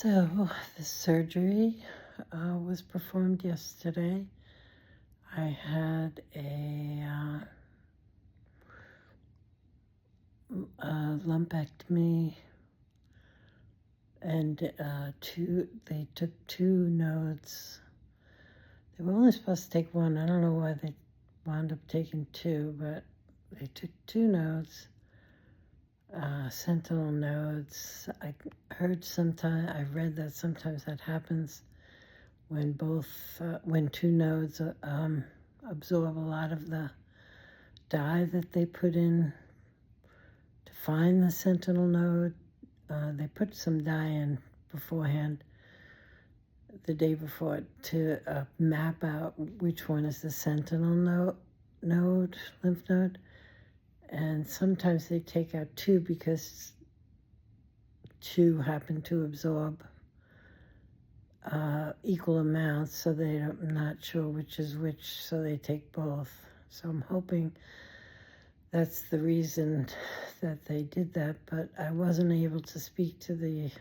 So the surgery was performed yesterday. I had a lumpectomy, and they took two nodes. They were only supposed to take one. I don't know why they wound up taking two, but they took two nodes, sentinel nodes. I read that sometimes that happens when when two nodes absorb a lot of the dye that they put in to find the sentinel node. They put some dye in beforehand, the day before, to map out which one is the sentinel lymph node. And sometimes they take out two because two happen to absorb equal amounts, so I'm not sure which is which, so they take both. So I'm hoping that's the reason that they did that, but I wasn't able to speak to the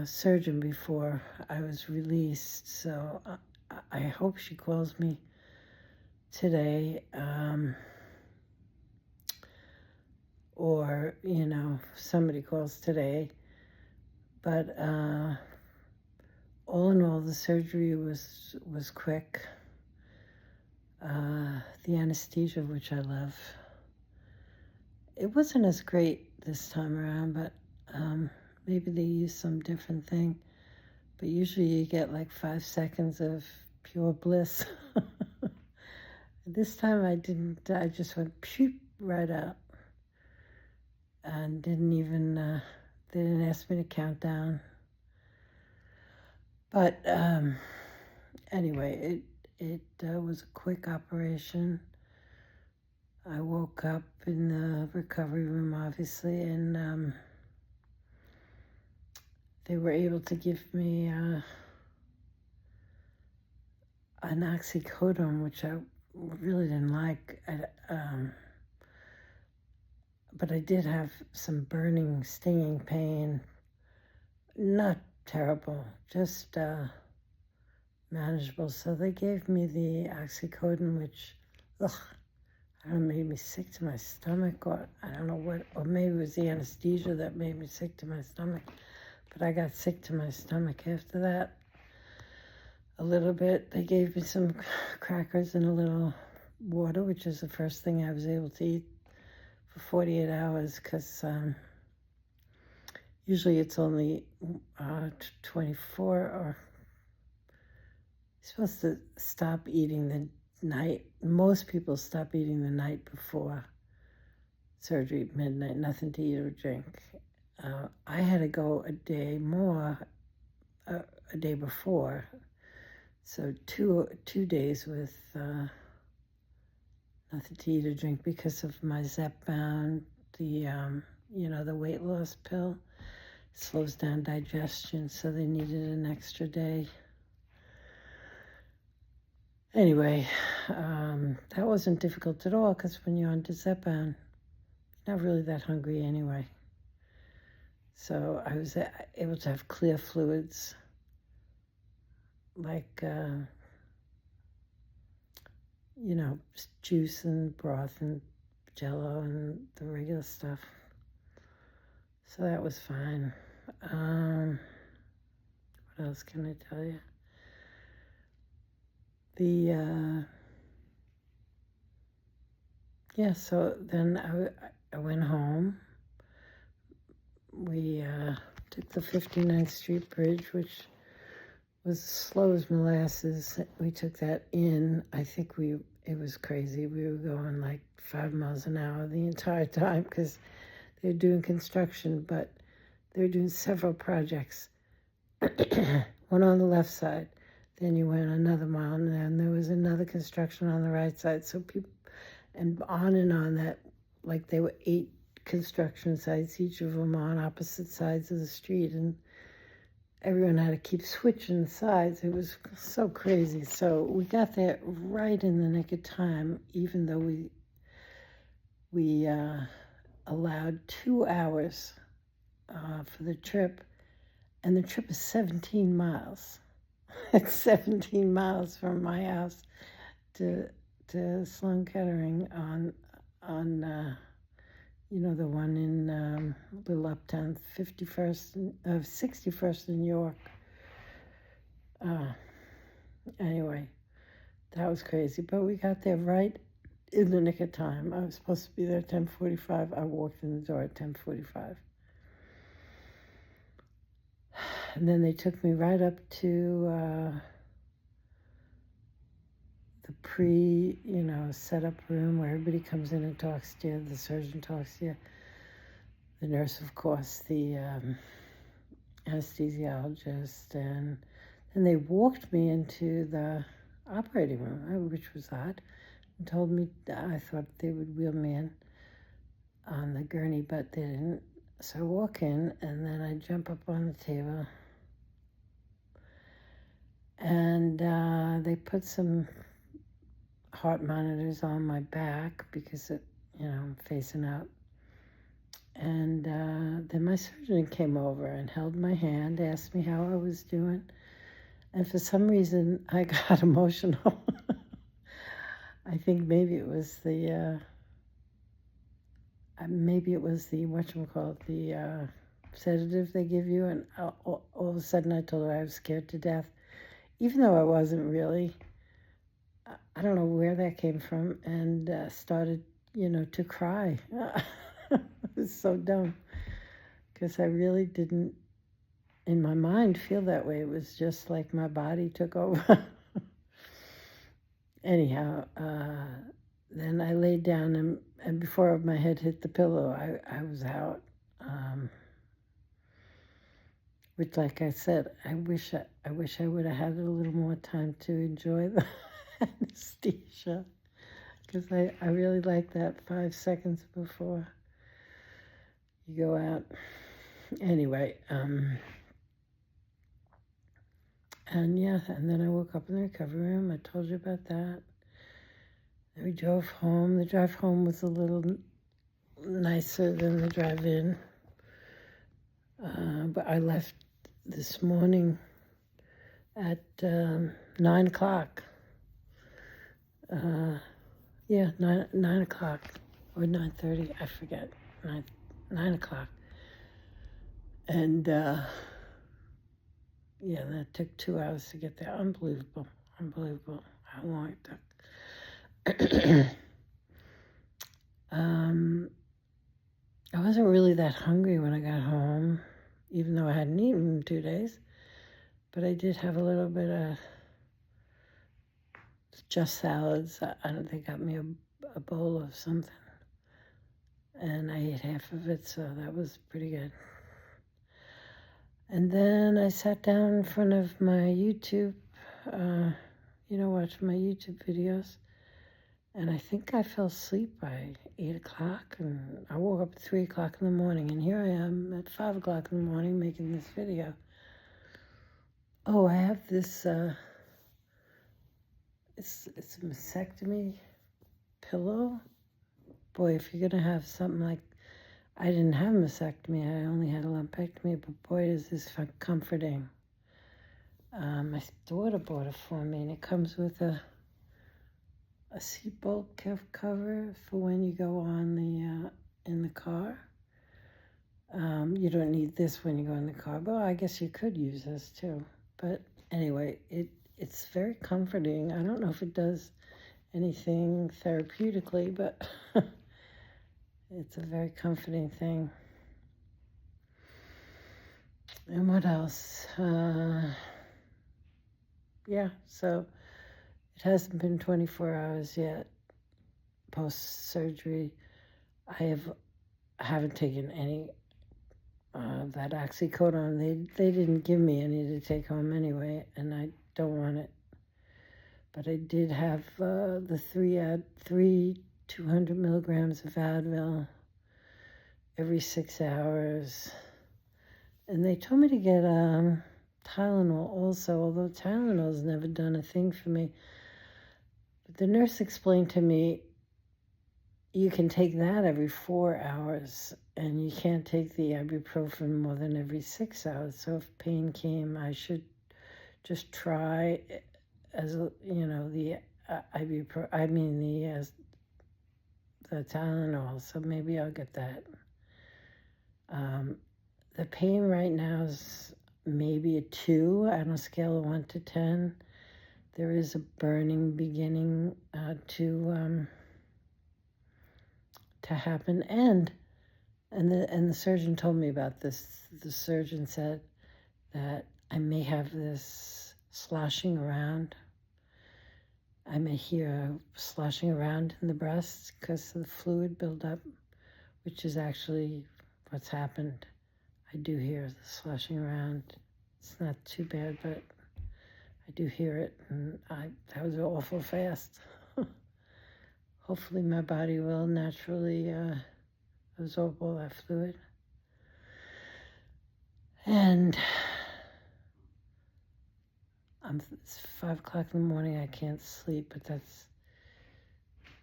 surgeon before I was released, so I hope she calls me today, or, somebody calls today. But all in all, the surgery was quick. The anesthesia, which I love, it wasn't as great this time around, but maybe they used some different thing. But usually you get like 5 seconds of pure bliss. This time I didn't. I just went pew right out, and didn't even. They didn't ask me to count down. But anyway, it was a quick operation. I woke up in the recovery room, obviously, and they were able to give me an oxycodone, which I really didn't like. But I did have some burning, stinging pain. Not terrible, just manageable. So they gave me the oxycodone, which, I don't know, made me sick to my stomach, or I don't know what, or maybe it was the anesthesia that made me sick to my stomach. But I got sick to my stomach after that a little bit. They gave me some crackers and a little water, which is the first thing I was able to eat for 48 hours, because usually it's only 24, or you're supposed to stop eating the night. Most people stop eating the night before surgery, midnight, nothing to eat or drink. I had to go a day before, so two days with nothing to eat or drink because of my Zepbound, the weight loss pill. Slows down digestion, so they needed an extra day. Anyway, that wasn't difficult at all, because when you're on Zepbound, you're not really that hungry anyway. So I was able to have clear fluids, like, juice and broth and Jello and the regular stuff. So that was fine. What else can I tell you? So then I went home. We took the 59th Street Bridge, which was slow as molasses. We took that in. I think it was crazy. We were going like 5 miles an hour the entire time, because they're doing construction, but they're doing several projects. One on the left side, then you went another mile, and then there was another construction on the right side. So people, and on that, like there were 8 construction sites, each of them on opposite sides of the street, and everyone had to keep switching sides. It was so crazy. So we got there right in the nick of time, even though we allowed 2 hours for the trip, And the trip is 17 miles. It's 17 miles from my house to Sloan Kettering on the one in Little Uptown, 61st in York. Anyway, that was crazy. But we got there right in the nick of time. I was supposed to be there at 10:45. I walked in the door at 10:45. And then they took me right up to the set-up room where everybody comes in and talks to you. The surgeon talks to you. The nurse, of course, the anesthesiologist. And then they walked me into the operating room, which was odd, and told me I thought they would wheel me in on the gurney, but they didn't. So I walk in, and then I jump up on the table. And they put some heart monitors on my back because I'm facing out. And then my surgeon came over and held my hand, asked me how I was doing. And for some reason, I got emotional. I think maybe it was the the sedative they give you. And all of a sudden, I told her I was scared to death. Even though I wasn't really. I don't know where that came from, and started, to cry. It was so dumb, because I really didn't, in my mind, feel that way. It was just like my body took over. Anyhow, then I laid down, and before my head hit the pillow, I was out. Which, like I said, I wish I would have had a little more time to enjoy the anesthesia, because I really like that 5 seconds before you go out. Anyway, and then I woke up in the recovery room. I told you about that. Then we drove home. The drive home was a little nicer than the drive in, but I left this morning at 9 o'clock. 9 o'clock or 9:30, I forget. 9 o'clock. And that took 2 hours to get there. Unbelievable how long it took. I wasn't really that hungry when I got home, even though I hadn't eaten in 2 days. But I did have a little bit of just salads. They got me a bowl of something, and I ate half of it, so that was pretty good. And then I sat down in front of my YouTube, watching my YouTube videos, and I think I fell asleep by 8 o'clock, and I woke up at 3 o'clock in the morning, and here I am at 5 o'clock in the morning making this video. Oh, I have this, it's a mastectomy pillow. Boy, if you're going to have something like, I didn't have a mastectomy, I only had a lumpectomy, but boy, is this comforting. My daughter bought it for me, and it comes with a seatbelt cover for when you go on in the car. You don't need this when you go in the car, but I guess you could use this too. But anyway, it's very comforting. I don't know if it does anything therapeutically, but it's a very comforting thing. And what else? So it hasn't been 24 hours yet post-surgery. I haven't taken any that oxycodone. They didn't give me any to take home anyway, and I don't want it. But I did have the three 200 milligrams of Advil every 6 hours. And they told me to get Tylenol also, although Tylenol's never done a thing for me. But the nurse explained to me you can take that every 4 hours, and you can't take the ibuprofen more than every 6 hours. So if pain came, I should just try, as you know, the the Tylenol. So maybe I'll get that. The pain right now is maybe a 2 on a scale of 1 to 10. There is a burning beginning to happen, and the surgeon told me about this. The surgeon said that I may have this sloshing around. I may hear sloshing around in the breast because of the fluid buildup, which is actually what's happened. I do hear the sloshing around. It's not too bad, but I do hear it, and that was awful fast. Hopefully my body will naturally absorb all that fluid. And it's 5 o'clock in the morning. I can't sleep, but that's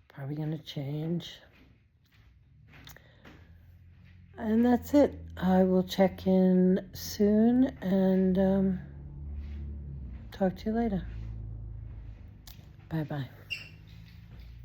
probably going to change. And that's it. I will check in soon and talk to you later. Bye-bye.